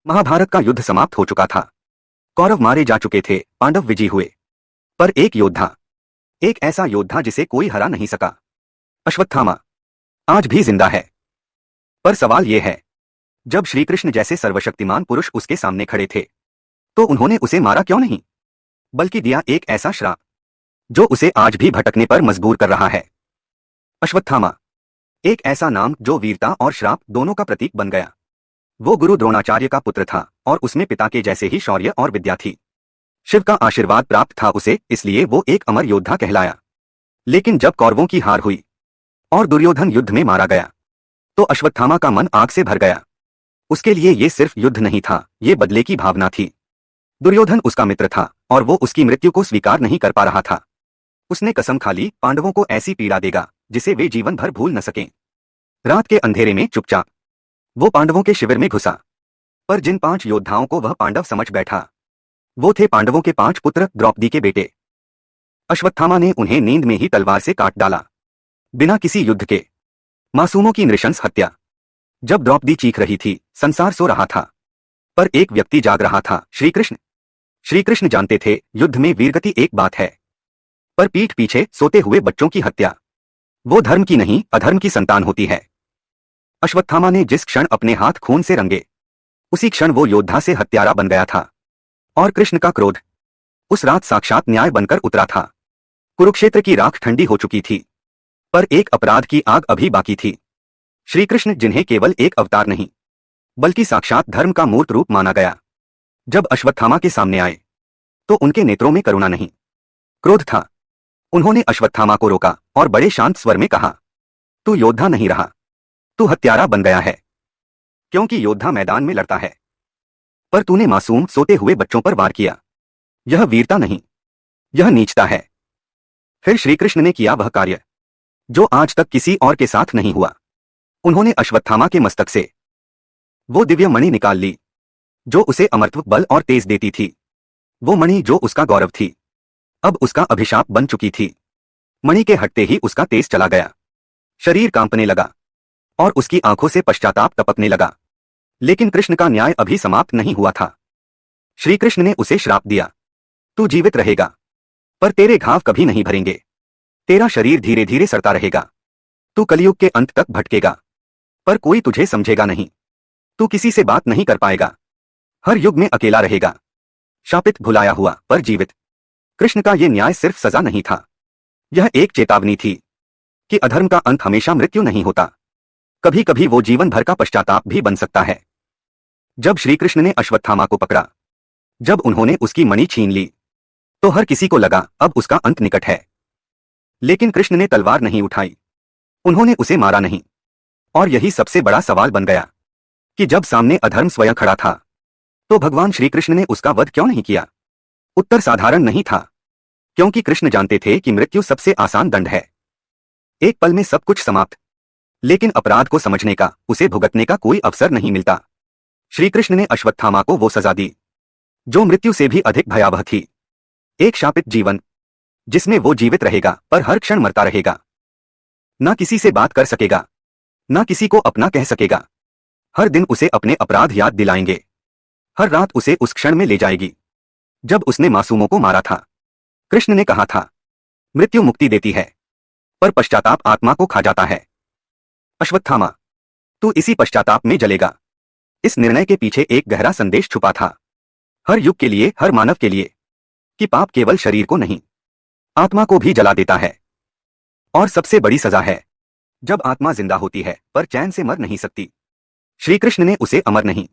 महाभारत का युद्ध समाप्त हो चुका था। कौरव मारे जा चुके थे, पांडव विजयी हुए। पर एक योद्धा, एक ऐसा योद्धा जिसे कोई हरा नहीं सका, अश्वत्थामा, आज भी जिंदा है। पर सवाल यह है, जब श्रीकृष्ण जैसे सर्वशक्तिमान पुरुष उसके सामने खड़े थे, तो उन्होंने उसे मारा क्यों नहीं, बल्कि दिया एक ऐसा श्राप जो उसे आज भी भटकने पर मजबूर कर रहा है। अश्वत्थामा, एक ऐसा नाम जो वीरता और श्राप दोनों का प्रतीक बन गया। वो गुरु द्रोणाचार्य का पुत्र था और उसमें पिता के जैसे ही शौर्य और विद्या थी। शिव का आशीर्वाद प्राप्त था उसे, इसलिए वो एक अमर योद्धा कहलाया। लेकिन जब कौरवों की हार हुई और दुर्योधन युद्ध में मारा गया, तो अश्वत्थामा का मन आग से भर गया। उसके लिए ये सिर्फ युद्ध नहीं था, ये बदले की भावना थी। दुर्योधन उसका मित्र था और वो उसकी मृत्यु को स्वीकार नहीं कर पा रहा था। उसने कसम खा ली, पांडवों को ऐसी पीड़ा देगा जिसे वे जीवन भर भूल न सकें। रात के अंधेरे में चुपचाप वो पांडवों के शिविर में घुसा। पर जिन 5 योद्धाओं को वह पांडव समझ बैठा, वो थे पांडवों के 5 पुत्र, द्रौपदी के बेटे। अश्वत्थामा ने उन्हें नींद में ही तलवार से काट डाला, बिना किसी युद्ध के। मासूमों की नृशंस हत्या। जब द्रौपदी चीख रही थी, संसार सो रहा था, पर एक व्यक्ति जाग रहा था, श्रीकृष्ण। श्रीकृष्ण जानते थे, युद्ध में वीरगति एक बात है, पर पीठ पीछे सोते हुए बच्चों की हत्या, वो धर्म की नहीं, अधर्म की संतान होती है। अश्वत्थामा ने जिस क्षण अपने हाथ खून से रंगे, उसी क्षण वो योद्धा से हत्यारा बन गया था। और कृष्ण का क्रोध उस रात साक्षात न्याय बनकर उतरा था। कुरुक्षेत्र की राख ठंडी हो चुकी थी, पर एक अपराध की आग अभी बाकी थी। श्रीकृष्ण, जिन्हें केवल एक अवतार नहीं, बल्कि साक्षात धर्म का मूर्त रूप माना गया, जब अश्वत्थामा के सामने आए, तो उनके नेत्रों में करुणा नहीं, क्रोध था। उन्होंने अश्वत्थामा को रोका और बड़े शांत स्वर में कहा, तू योद्धा नहीं रहा, तू हत्यारा बन गया है। क्योंकि योद्धा मैदान में लड़ता है, पर तूने मासूम सोते हुए बच्चों पर वार किया। यह वीरता नहीं, यह नीचता है। फिर श्रीकृष्ण ने किया वह कार्य जो आज तक किसी और के साथ नहीं हुआ। उन्होंने अश्वत्थामा के मस्तक से वो दिव्य मणि निकाल ली, जो उसे अमरत्व, बल और तेज देती थी। वो मणि जो उसका गौरव थी, अब उसका अभिशाप बन चुकी थी। मणि के हटते ही उसका तेज चला गया, शरीर कांपने लगा और उसकी आंखों से पश्चाताप टपकने लगा। लेकिन कृष्ण का न्याय अभी समाप्त नहीं हुआ था। श्रीकृष्ण ने उसे श्राप दिया, तू जीवित रहेगा, पर तेरे घाव कभी नहीं भरेंगे। तेरा शरीर धीरे धीरे सड़ता रहेगा। तू कलयुग के अंत तक भटकेगा, पर कोई तुझे समझेगा नहीं। तू किसी से बात नहीं कर पाएगा, हर युग में अकेला रहेगा, शापित, भुलाया हुआ, पर जीवित। कृष्ण का यह न्याय सिर्फ सजा नहीं था, यह एक चेतावनी थी कि अधर्म का अंत हमेशा मृत्यु नहीं होता, कभी कभी वो जीवन भर का पश्चाताप भी बन सकता है। जब श्रीकृष्ण ने अश्वत्थामा को पकड़ा, जब उन्होंने उसकी मणि छीन ली, तो हर किसी को लगा अब उसका अंत निकट है। लेकिन कृष्ण ने तलवार नहीं उठाई, उन्होंने उसे मारा नहीं। और यही सबसे बड़ा सवाल बन गया कि जब सामने अधर्म स्वयं खड़ा था, तो भगवान श्रीकृष्ण ने उसका वध क्यों नहीं किया? उत्तर साधारण नहीं था, क्योंकि कृष्ण जानते थे कि मृत्यु सबसे आसान दंड है। एक पल में सब कुछ समाप्त, लेकिन अपराध को समझने का, उसे भुगतने का कोई अवसर नहीं मिलता। श्रीकृष्ण ने अश्वत्थामा को वो सजा दी जो मृत्यु से भी अधिक भयावह थी। एक शापित जीवन, जिसमें वो जीवित रहेगा पर हर क्षण मरता रहेगा। ना किसी से बात कर सकेगा, ना किसी को अपना कह सकेगा। हर दिन उसे अपने अपराध याद दिलाएंगे, हर रात उसे उस क्षण में ले जाएगी जब उसने मासूमों को मारा था। कृष्ण ने कहा था, मृत्यु मुक्ति देती है, पर पश्चाताप आत्मा को खा जाता है। अश्वत्थामा, तू इसी पश्चाताप में जलेगा। इस निर्णय के पीछे एक गहरा संदेश छुपा था, हर युग के लिए, हर मानव के लिए, कि पाप केवल शरीर को नहीं, आत्मा को भी जला देता है। और सबसे बड़ी सजा है जब आत्मा जिंदा होती है पर चैन से मर नहीं सकती। श्रीकृष्ण ने उसे अमर नहीं,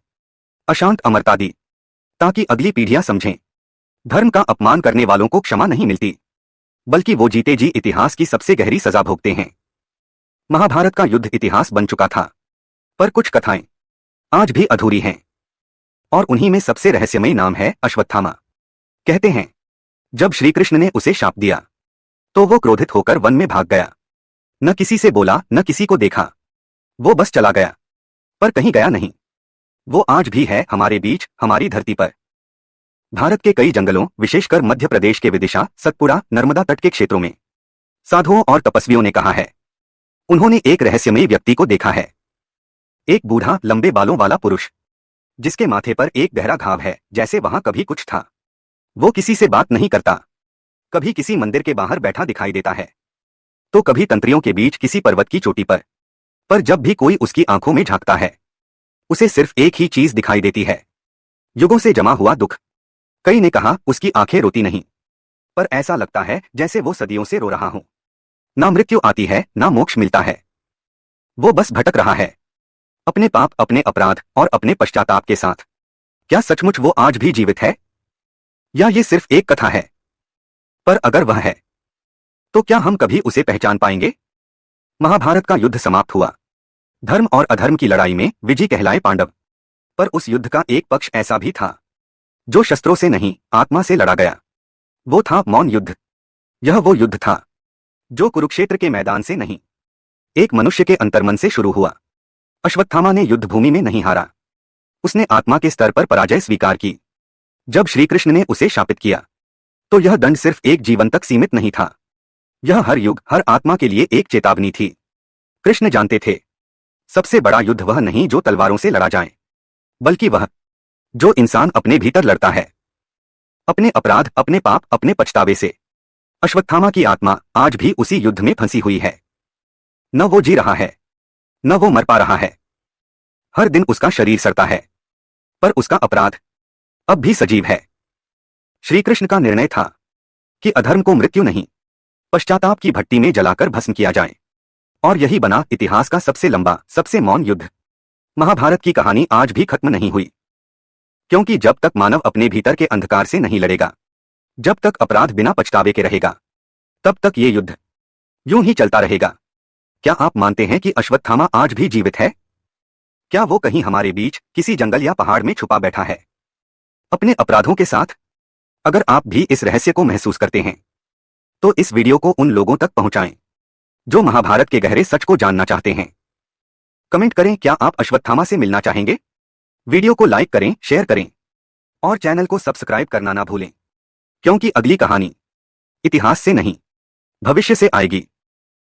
अशांत अमरता दी, ताकि अगली पीढ़ियां समझें, धर्म का अपमान करने वालों को क्षमा नहीं मिलती, बल्कि वो जीते जी इतिहास की सबसे गहरी सजा भोगते हैं। महाभारत का युद्ध इतिहास बन चुका था, पर कुछ कथाएं आज भी अधूरी हैं, और उन्हीं में सबसे रहस्यमयी नाम है अश्वत्थामा। कहते हैं, जब श्रीकृष्ण ने उसे शाप दिया, तो वो क्रोधित होकर वन में भाग गया। न किसी से बोला, न किसी को देखा, वो बस चला गया, पर कहीं गया नहीं। वो आज भी है हमारे बीच, हमारी धरती पर। भारत के कई जंगलों, विशेषकर मध्य प्रदेश के विदिशा, सतपुड़ा, नर्मदा तट के क्षेत्रों में साधुओं और तपस्वियों ने कहा है, उन्होंने एक रहस्यमयी व्यक्ति को देखा है। एक बूढ़ा, लंबे बालों वाला पुरुष, जिसके माथे पर एक गहरा घाव है, जैसे वहां कभी कुछ था। वो किसी से बात नहीं करता, कभी किसी मंदिर के बाहर बैठा दिखाई देता है, तो कभी तंत्रियों के बीच किसी पर्वत की चोटी पर जब भी कोई उसकी आंखों में झांकता है, उसे सिर्फ एक ही चीज दिखाई देती है, युगों से जमा हुआ दुख। कई ने कहा उसकी आंखें रोती नहीं, पर ऐसा लगता है जैसे वो सदियों से रो रहा हो। ना मृत्यु आती है, ना मोक्ष मिलता है, वो बस भटक रहा है, अपने पाप, अपने अपराध और अपने पश्चाताप के साथ। क्या सचमुच वो आज भी जीवित है, या ये सिर्फ एक कथा है? पर अगर वह है, तो क्या हम कभी उसे पहचान पाएंगे? महाभारत का युद्ध समाप्त हुआ। धर्म और अधर्म की लड़ाई में विजयी कहलाए पांडव। पर उस युद्ध का एक पक्ष ऐसा भी था, जो शस्त्रों से नहीं, आत्मा से लड़ा गया। वो था मौन युद्ध। यह वो युद्ध था जो कुरुक्षेत्र के मैदान से नहीं, एक मनुष्य के अंतर्मन से शुरू हुआ। अश्वत्थामा ने युद्ध भूमि में नहीं हारा, उसने आत्मा के स्तर पर पराजय स्वीकार की। जब श्री कृष्ण ने उसे शापित किया, तो यह दंड सिर्फ एक जीवन तक सीमित नहीं था, यह हर युग, हर आत्मा के लिए एक चेतावनी थी। कृष्ण जानते थे, सबसे बड़ा युद्ध वह नहीं जो तलवारों से लड़ा जाए, बल्कि वह जो इंसान अपने भीतर लड़ता है, अपने अपराध, अपने पाप, अपने पछतावे से। अश्वत्थामा की आत्मा आज भी उसी युद्ध में फंसी हुई है। न वो जी रहा है, न वो मर पा रहा है। हर दिन उसका शरीर सड़ता है, पर उसका अपराध अब भी सजीव है। श्री कृष्ण का निर्णय था कि अधर्म को मृत्यु नहीं, पश्चाताप की भट्टी में जलाकर भस्म किया जाए। और यही बना इतिहास का सबसे लंबा, सबसे मौन युद्ध। महाभारत की कहानी आज भी खत्म नहीं हुई, क्योंकि जब तक मानव अपने भीतर के अंधकार से नहीं लड़ेगा, जब तक अपराध बिना पछतावे के रहेगा, तब तक ये युद्ध यूं ही चलता रहेगा। क्या आप मानते हैं कि अश्वत्थामा आज भी जीवित है? क्या वो कहीं हमारे बीच किसी जंगल या पहाड़ में छुपा बैठा है, अपने अपराधों के साथ? अगर आप भी इस रहस्य को महसूस करते हैं, तो इस वीडियो को उन लोगों तक पहुंचाएं जो महाभारत के गहरे सच को जानना चाहते हैं। कमेंट करें, क्या आप अश्वत्थामा से मिलना चाहेंगे? वीडियो को लाइक करें, शेयर करें और चैनल को सब्सक्राइब करना ना भूलें, क्योंकि अगली कहानी इतिहास से नहीं, भविष्य से आएगी।